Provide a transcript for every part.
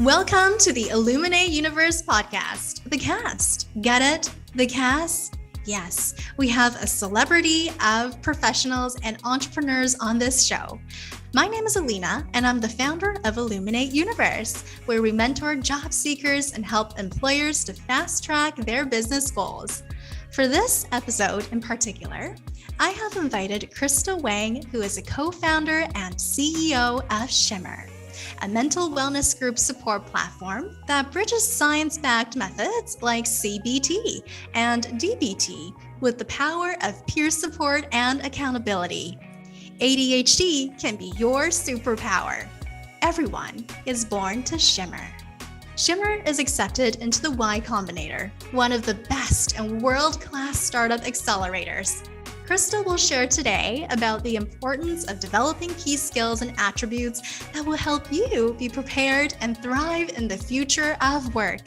Welcome to the Illuminate Universe podcast, the cast. Get it? The cast? Yes, we have a celebrity of professionals and entrepreneurs on this show. My name is Alina, and I'm the founder of Illuminate Universe, where we mentor job seekers and help employers to fast track their business goals. For this episode in particular, I have invited Christal Wang, who is a co-founder and CEO of Shimmer, a mental wellness group support platform that bridges science-backed methods like CBT and DBT with the power of peer support and accountability. ADHD can be your superpower. Everyone is born to shimmer. Shimmer is accepted into the YCombinator, one of the best and world-class startup accelerators. Christal will share today about the importance of developing key skills and attributes that will help you be prepared and thrive in the future of work.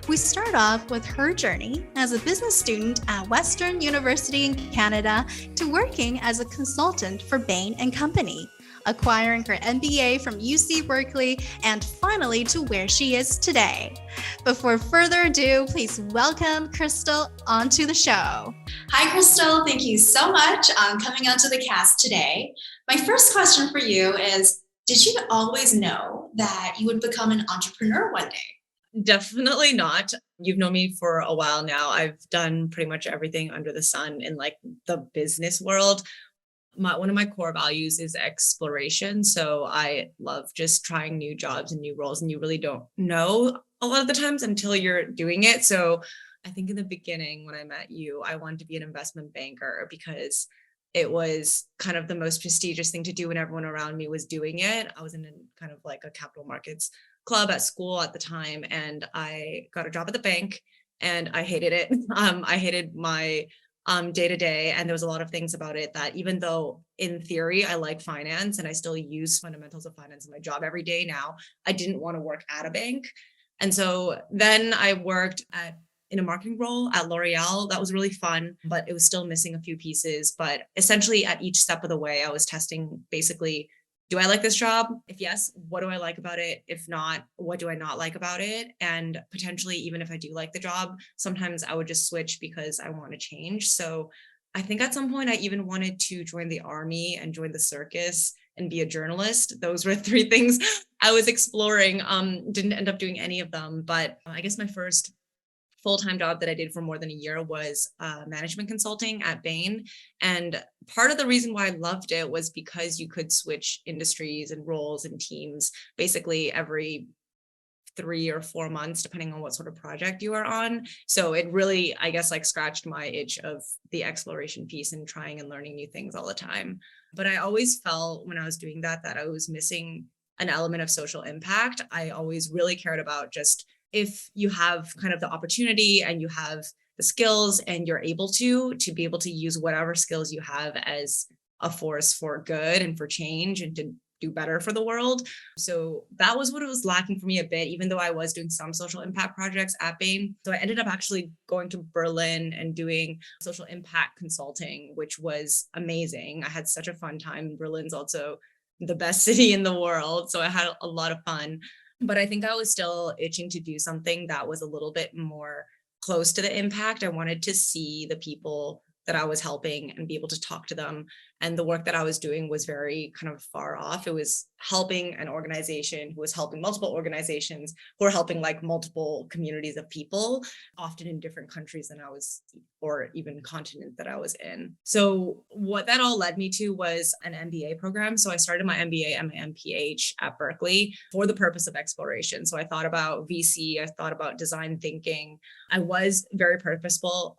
We start off with her journey as a business student at Western University in Canada to working as a consultant for Bain Co, acquiring her MBA from UC Berkeley, and finally to where she is today. Before further ado, please welcome Christal onto the show. Hi, Christal. Thank you so much for coming onto the cast today. My first question for you is, did you always know that you would become an entrepreneur one day? Definitely not. You've known me for a while now. I've done pretty much everything under the sun in like the business world. One of my core values is exploration. So I love just trying new jobs and new roles, and you really don't know a lot of the times until you're doing it. So I think in the beginning when I met you, I wanted to be an investment banker because it was kind of the most prestigious thing to do when everyone around me was doing it. I was in kind of like a capital markets club at school at the time, and I got a job at the bank and I hated it. I hated my day to day. And there was a lot of things about it that even though in theory, I like finance and I still use fundamentals of finance in my job every day now, I didn't want to work at a bank. And so then I worked in a marketing role at L'Oreal. That was really fun, but it was still missing a few pieces. But essentially at each step of the way, I was testing basically, do I like this job? If yes, what do I like about it? If not, what do I not like about it? And potentially, even if I do like the job, sometimes I would just switch because I want to change. So I think at some point I even wanted to join the army and join the circus and be a journalist. Those were three things I was exploring. Didn't end up doing any of them, but I guess my first full-time job that I did for more than a year was management consulting at Bain. And part of the reason why I loved it was because you could switch industries and roles and teams basically every 3 or 4 months, depending on what sort of project you are on. So it really, I guess, like scratched my itch of the exploration piece and trying and learning new things all the time. But I always felt when I was doing that I was missing an element of social impact. I always really cared about just if you have kind of the opportunity and you have the skills and you're able to be able to use whatever skills you have as a force for good and for change and to do better for the world. So that was what it was lacking for me a bit, even though I was doing some social impact projects at Bain. So I ended up actually going to Berlin and doing social impact consulting, which was amazing. I had such a fun time. Berlin's also the best city in the world. So I had a lot of fun. But I think I was still itching to do something that was a little bit more close to the impact. I wanted to see the people that I was helping and be able to talk to them. And the work that I was doing was very kind of far off. It was helping an organization who was helping multiple organizations who are helping like multiple communities of people, often in different countries than I was, or even continent that I was in. So what that all led me to was an MBA program. So I started my MBA MPH at Berkeley for the purpose of exploration. So I thought about VC, I thought about design thinking. I was very purposeful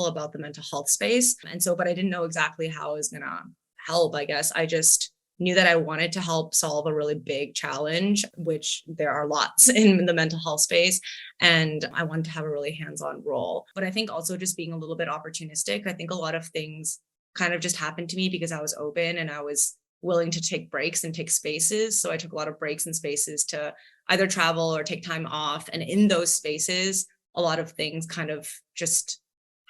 about the mental health space. And so, but I didn't know exactly how I was going to help, I guess. I just knew that I wanted to help solve a really big challenge, which there are lots in the mental health space. And I wanted to have a really hands-on role. But I think also just being a little bit opportunistic, I think a lot of things kind of just happened to me because I was open and I was willing to take breaks and take spaces. So I took a lot of breaks and spaces to either travel or take time off. And in those spaces, a lot of things kind of just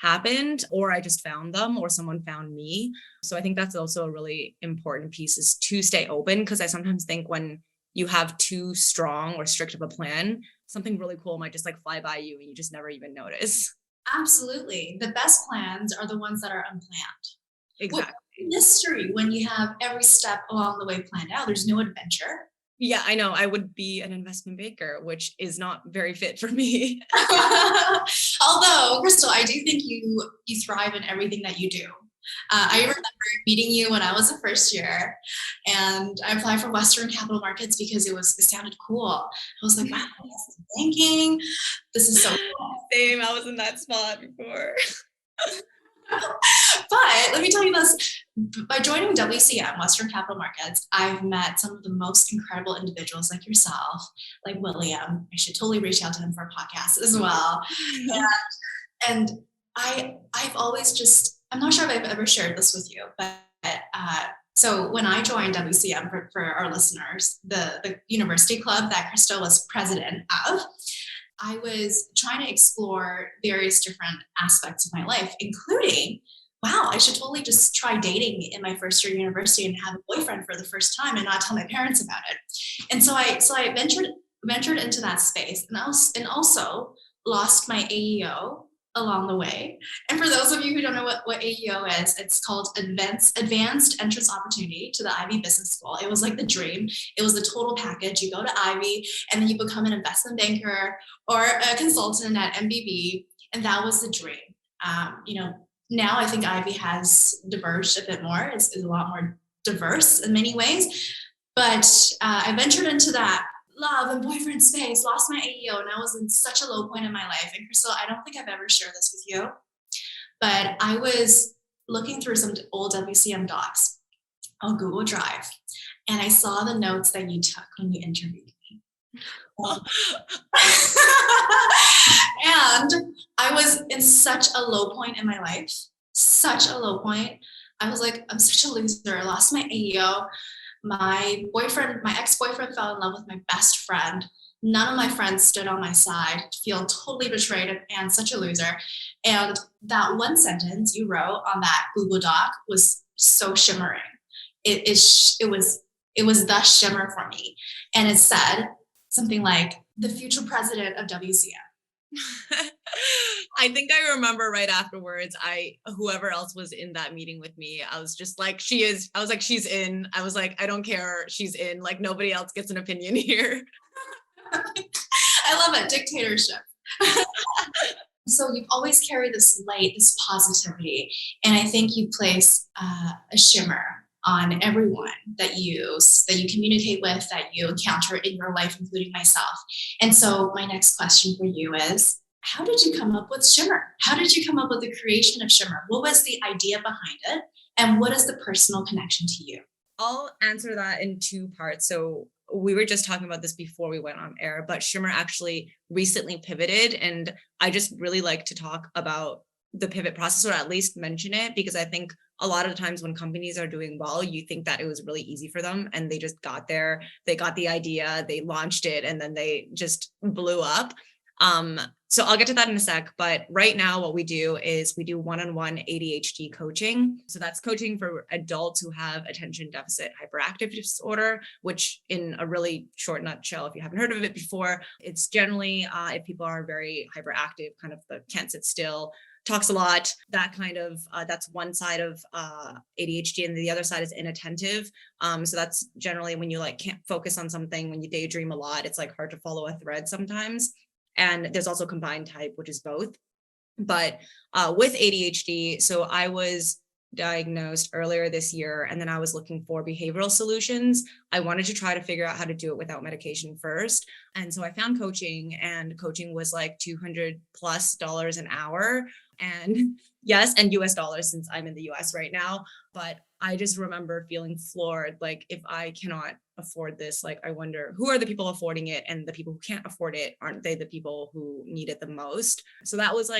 happened, or I just found them, or someone found me. So I think that's also a really important piece, is to stay open, because I sometimes think when you have too strong or strict of a plan, something really cool might just like fly by you and you just never even notice. Absolutely. The best plans are the ones that are unplanned. Well, Exactly. mystery when you have every step along the way planned out. There's no adventure. Yeah, I know. I would be an investment banker, which is not very fit for me. Although, Crystal, I do think you thrive in everything that you do. I remember meeting you when I was a first year, and I applied for Western capital markets because it sounded cool. I was like, wow, banking. This is so cool. Same. I was in that spot before. But let me tell you this, by joining WCM, Western Capital Markets, I've met some of the most incredible individuals like yourself, like William. I should totally reach out to him for a podcast as well. And I've always just, I'm not sure if I've ever shared this with you, but so when I joined WCM, for our listeners, the university club that Christal was president of, I was trying to explore various different aspects of my life, including, wow, I should totally just try dating in my first year of university and have a boyfriend for the first time and not tell my parents about it. And so I ventured into that space, and also lost my AEO along the way. And for those of you who don't know what AEO is, it's called Advanced Entrance Opportunity to the Ivy Business School. It was like the dream. It was the total package. You go to Ivy and then you become an investment banker or a consultant at MBB. And that was the dream. Now I think Ivy has diverged a bit more. It's a lot more diverse in many ways. But I ventured into that love and boyfriend space, lost my AEO, and I was in such a low point in my life. And Crystal, I don't think I've ever shared this with you, but I was looking through some old WCM docs on Google Drive, and I saw the notes that you took when you interviewed me. And I was in such a low point in my life, such a low point. I was like, I'm such a loser. I lost my AEO. My ex-boyfriend fell in love with my best friend. None of my friends stood on my side, feel totally betrayed and such a loser. And that one sentence you wrote on that Google Doc was so shimmering. It was the shimmer for me. And it said something like, the future president of WCM. I think I remember right afterwards, whoever else was in that meeting with me, I was just like, she's in. I was like, I don't care. She's in. Like, nobody else gets an opinion here. I love it. Dictatorship. So you've always carried this light, this positivity. And I think you place a shimmer on everyone that you communicate with, that you encounter in your life, including myself. And so my next question for you is, how did you come up with Shimmer? How did you come up with the creation of Shimmer? What was the idea behind it? And what is the personal connection to you? I'll answer that in two parts. So we were just talking about this before we went on air, but Shimmer actually recently pivoted. And I just really like to talk about the pivot process, or at least mention it, because I think a lot of the times when companies are doing well, you think that it was really easy for them and they just got there, they got the idea, they launched it, and then they just blew up. So I'll get to that in a sec, but right now what we do is we do one-on-one ADHD coaching. So that's coaching for adults who have attention deficit hyperactive disorder, which in a really short nutshell, if you haven't heard of it before, it's generally if people are very hyperactive, kind of can't sit still, talks a lot, that kind of, that's one side of ADHD, and the other side is inattentive. So that's generally when you can't focus on something, when you daydream a lot, it's hard to follow a thread sometimes. And there's also combined type, which is both. But with ADHD, so I was diagnosed earlier this year, and then I was looking for behavioral solutions. I wanted to try to figure out how to do it without medication first. And so I found coaching, and coaching was $200+ an hour. And yes, and US dollars, since I'm in the US right now. But I just remember feeling floored. If I cannot afford this, I wonder who are the people affording it, and the people who can't afford it, aren't they the people who need it the most? So that was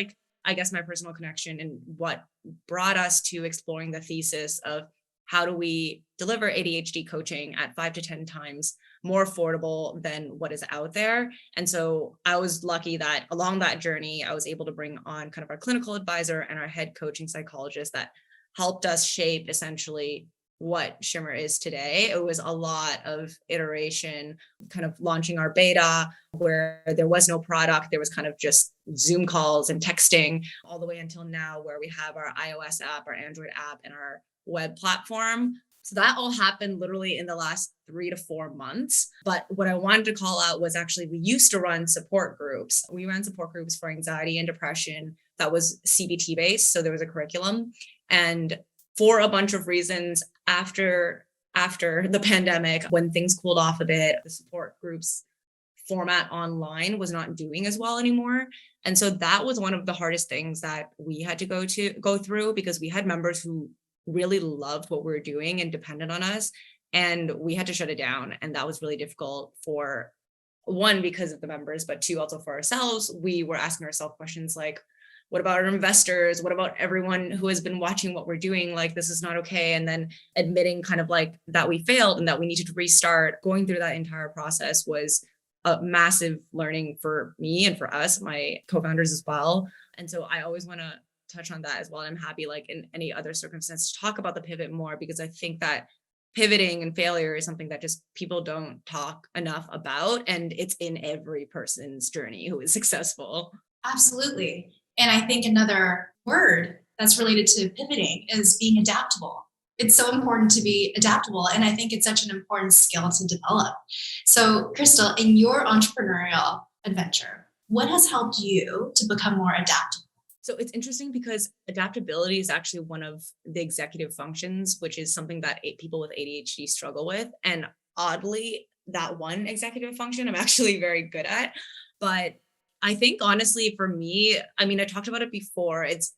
I guess my personal connection, and what brought us to exploring the thesis of how do we deliver ADHD coaching at 5 to 10 times more affordable than what is out there. And so I was lucky that along that journey, I was able to bring on kind of our clinical advisor and our head coaching psychologist that helped us shape essentially what Shimmer is today. It was a lot of iteration, kind of launching our beta where there was no product. There was kind of just Zoom calls and texting all the way until now where we have our iOS app, our Android app, and our web platform. So that all happened literally in the last 3 to 4 months. But what I wanted to call out was actually we used to run support groups. We ran support groups for anxiety and depression that was CBT based. So there was a curriculum. And for a bunch of reasons, after the pandemic, when things cooled off a bit, the support groups format online was not doing as well anymore. And so that was one of the hardest things that we had to go through, because we had members who really loved what we were doing and depended on us, and we had to shut it down. And that was really difficult, for one, because of the members, but two, also for ourselves. We were asking ourselves questions like, what about our investors? What about everyone who has been watching what we're doing? Like, this is not okay. And then admitting kind of like that we failed and that we needed to restart. Going through that entire process was a massive learning for me and for us, my co-founders as well. And so I always want to touch on that as well. And I'm happy, like in any other circumstance, to talk about the pivot more, because I think that pivoting and failure is something that just people don't talk enough about. And it's in every person's journey who is successful. Absolutely. And I think another word that's related to pivoting is being adaptable. It's so important to be adaptable. And I think it's such an important skill to develop. So, Christal, in your entrepreneurial adventure, what has helped you to become more adaptable? So it's interesting because adaptability is actually one of the executive functions, which is something that people with ADHD struggle with. And oddly, that one executive function I'm actually very good at. But I think honestly, for me, I mean, I talked about it before. It's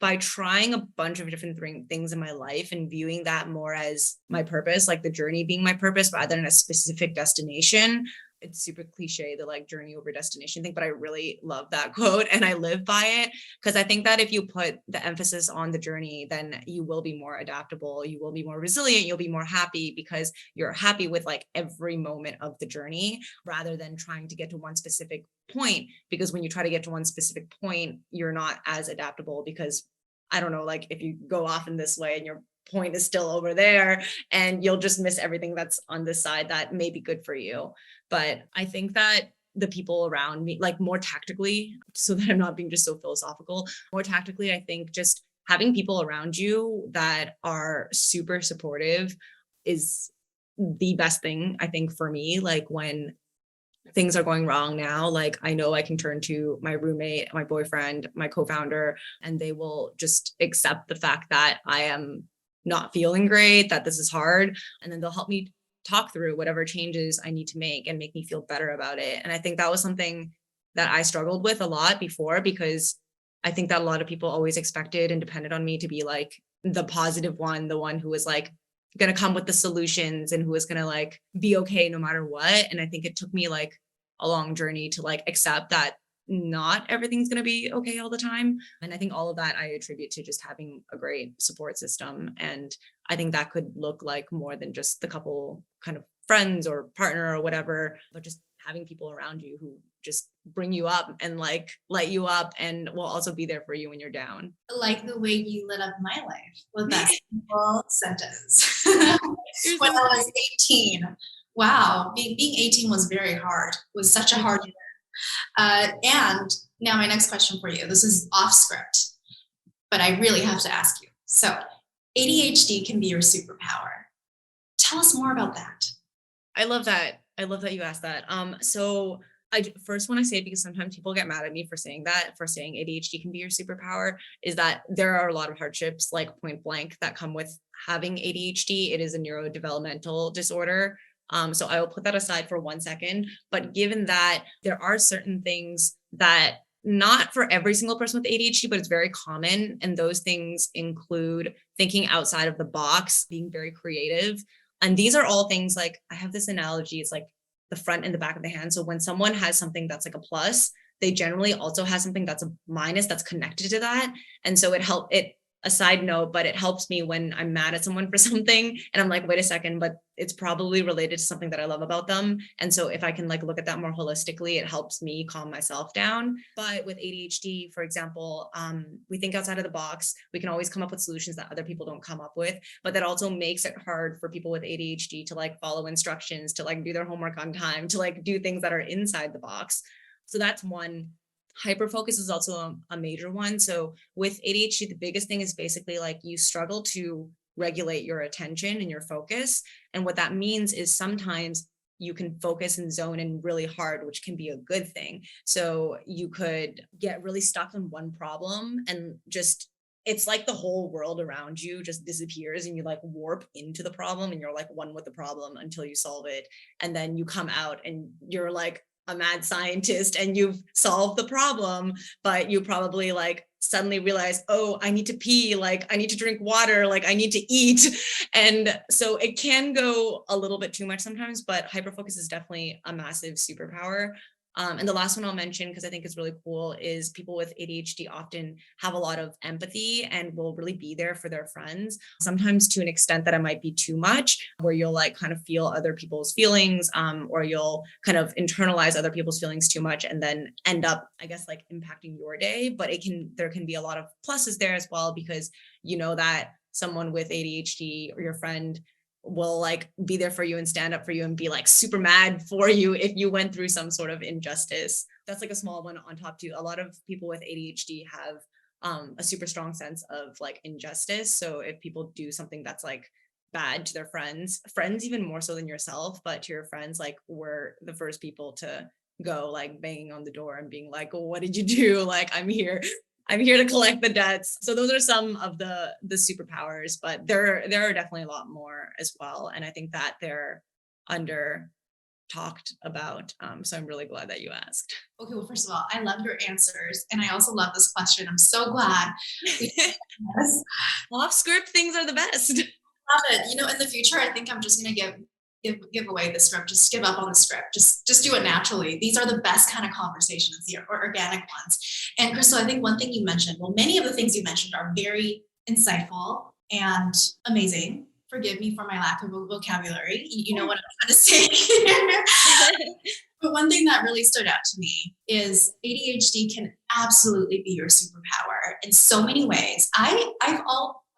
by trying a bunch of different things in my life and viewing that more as my purpose, like the journey being my purpose rather than a specific destination. It's super cliche, the like journey over destination thing, but I really love that quote and I live by it, because I think that if you put the emphasis on the journey, then you will be more adaptable, you will be more resilient, you'll be more happy, because you're happy with like every moment of the journey rather than trying to get to one specific point. Because when you try to get to one specific point, you're not as adaptable, because I don't know, like if you go off in this way and your point is still over there, and you'll just miss everything that's on this side that may be good for you. But I think that the people around me, like more tactically, so that I'm not being just so philosophical, more tactically, I think just having people around you that are super supportive is the best thing, I think, for me. Like when things are going wrong now, like I know I can turn to my roommate, my boyfriend, my co-founder, and they will just accept the fact that I am not feeling great, that this is hard. And then they'll help me talk through whatever changes I need to make and make me feel better about it. And I think that was something that I struggled with a lot before, because I think that a lot of people always expected and depended on me to be like the positive one, the one who was like going to come with the solutions and who was going to like be okay no matter what. And I think it took me like a long journey to like accept that not everything's going to be okay all the time. And I think all of that I attribute to just having a great support system. And I think that could look like more than just the couple kind of friends or partner or whatever, but just having people around you who just bring you up and like light you up and will also be there for you when you're down. I like the way you lit up my life with that simple sentence. When I was 18. Wow. Being 18 was very hard. It was such a hard year. And now my next question for you, this is off script, but I really have to ask you. So ADHD can be your superpower. Tell us more about that. I love that. I love that you asked that. So I first want to say, because sometimes people get mad at me for saying that, for saying ADHD can be your superpower, is that there are a lot of hardships, like point blank, that come with having ADHD. It is a neurodevelopmental disorder. So I will put that aside for 1 second. But given that there are certain things that not for every single person with ADHD, but it's very common. And those things include thinking outside of the box, being very creative. And these are all things like, I have this analogy, it's like the front and the back of the hand. So when someone has something that's like a plus, they generally also have something that's a minus that's connected to that. And so it a side note, but it helps me when I'm mad at someone for something and I'm like, wait a second, but it's probably related to something that I love about them. And so if I can like look at that more holistically, it helps me calm myself down. But with ADHD, for example, we think outside of the box. We can always come up with solutions that other people don't come up with, but that also makes it hard for people with ADHD to like follow instructions, to like do their homework on time, to like do things that are inside the box. So that's one. Hyperfocus is also a major one. So with ADHD, the biggest thing is basically like you struggle to regulate your attention and your focus. And what that means is sometimes you can focus and zone in really hard, which can be a good thing. So you could get really stuck on one problem and just, it's like the whole world around you just disappears and you like warp into the problem and you're like one with the problem until you solve it. And then you come out and you're like a mad scientist and you've solved the problem, but you probably like suddenly realize, oh, I need to pee, like I need to drink water, like I need to eat. And so it can go a little bit too much sometimes, but hyperfocus is definitely a massive superpower. And the last one I'll mention, because I think is really cool, is people with ADHD often have a lot of empathy and will really be there for their friends, sometimes to an extent that it might be too much, where you'll like kind of feel other people's feelings, or you'll kind of internalize other people's feelings too much and then end up, I guess, like impacting your day. But there can be a lot of pluses there as well, because you know that someone with ADHD or your friend will like be there for you and stand up for you and be like super mad for you if you went through some sort of injustice. That's like a small one on top too. A lot of people with ADHD have a super strong sense of like injustice. So if people do something that's like bad to their friends even more so than yourself, but to your friends, like we're the first people to go like banging on the door and being like, well, what did you do? Like, I'm here to collect the debts. So those are some of the superpowers, but there are definitely a lot more as well. And I think that they're under talked about. So I'm really glad that you asked. Okay, well, first of all, I love your answers. And I also love this question. I'm so glad. Yes. Off script things are the best. Love it. You know, in the future, I think I'm just going to give away the script. Just give up on the script. Just do it naturally. These are the best kind of conversations, the organic ones. And Christal, I think one thing you mentioned, well, many of the things you mentioned are very insightful and amazing. Forgive me for my lack of vocabulary. You know what I'm trying to say. But one thing that really stood out to me is ADHD can absolutely be your superpower in so many ways. I've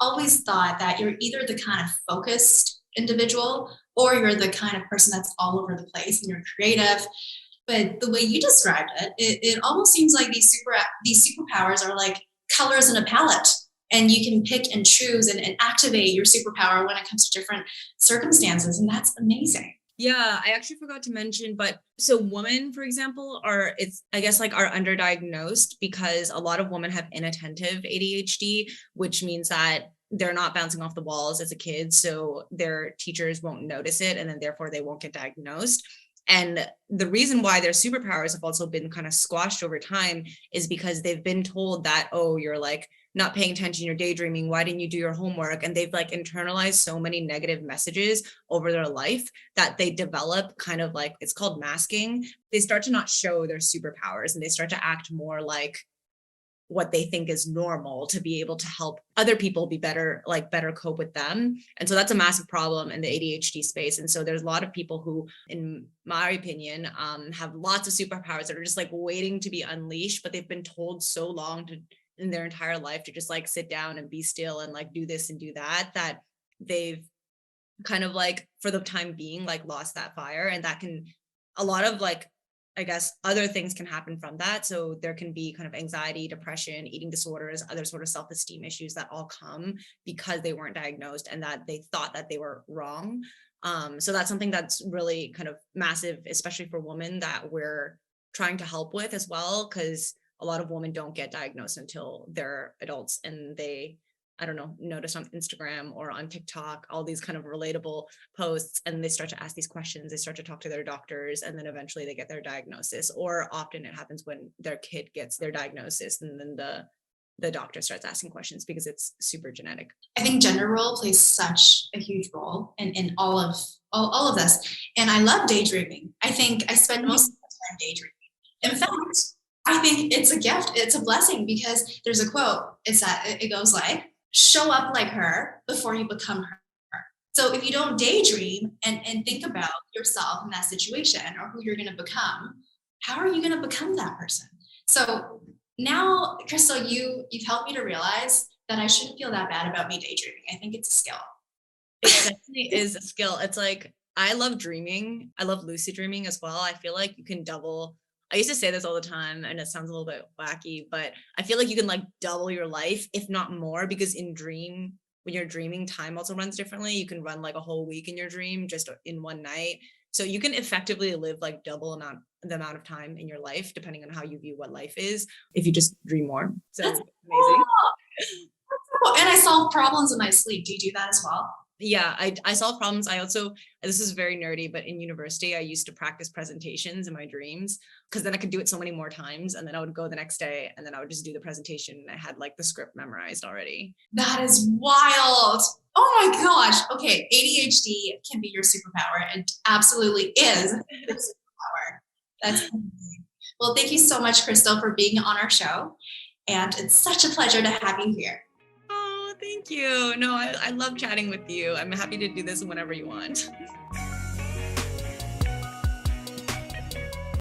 always thought that you're either the kind of focused individual or you're the kind of person that's all over the place and you're creative. But the way you described it almost seems like these superpowers are like colors in a palette, and you can pick and choose and activate your superpower when it comes to different circumstances. And that's amazing. Yeah, I actually forgot to mention, but so women, for example, are underdiagnosed because a lot of women have inattentive ADHD, which means that they're not bouncing off the walls as a kid. So their teachers won't notice it, and then therefore they won't get diagnosed. And the reason why their superpowers have also been kind of squashed over time is because they've been told that, oh, you're like not paying attention, you're daydreaming, why didn't you do your homework? And they've like internalized so many negative messages over their life that they develop kind of like, it's called masking. They start to not show their superpowers and they start to act more like what they think is normal to be able to help other people be better cope with them. And so that's a massive problem in the ADHD space. And so there's a lot of people who, in my opinion, have lots of superpowers that are just like waiting to be unleashed, but they've been told so long in their entire life to just like sit down and be still and like do this and do that, that they've kind of like for the time being like lost that fire. And that can, a lot of like, I guess other things can happen from that. So there can be kind of anxiety, depression, eating disorders, other sort of self-esteem issues that all come because they weren't diagnosed and that they thought that they were wrong. So that's something that's really kind of massive, especially for women, that we're trying to help with as well, because a lot of women don't get diagnosed until they're adults and they, I don't know, notice on Instagram or on TikTok, all these kind of relatable posts, and they start to ask these questions, they start to talk to their doctors, and then eventually they get their diagnosis. Or often it happens when their kid gets their diagnosis and then the doctor starts asking questions because it's super genetic. I think gender role plays such a huge role in all of this. And I love daydreaming. I think I spend most of the time daydreaming. In fact, I think it's a gift. It's a blessing because there's a quote. It goes like, show up like her before you become her. So if you don't daydream and think about yourself in that situation or who you're going to become, how are you going to become that person? So now, Christal, you've helped me to realize that I shouldn't feel that bad about me daydreaming. I think it's a skill. It definitely is a skill. It's like, I love dreaming. I love lucid dreaming as well. I feel like you can double. I used to say this all the time and it sounds a little bit wacky, but I feel like you can like double your life, if not more, because when you're dreaming, time also runs differently. You can run like a whole week in your dream just in one night. So you can effectively live like double the amount of time in your life, depending on how you view what life is, if you just dream more. So That's amazing. cool. That's cool. And I solve problems in my sleep. Do you do that as well? Yeah, I solve problems. This is very nerdy, but in university, I used to practice presentations in my dreams because then I could do it so many more times. And then I would go the next day and then I would just do the presentation. And I had like the script memorized already. That is wild. Oh my gosh. Okay. ADHD can be your superpower. It absolutely is your superpower. That's amazing. Well, thank you so much, Christal, for being on our show. And it's such a pleasure to have you here. Oh, thank you. No, I love chatting with you. I'm happy to do this whenever you want.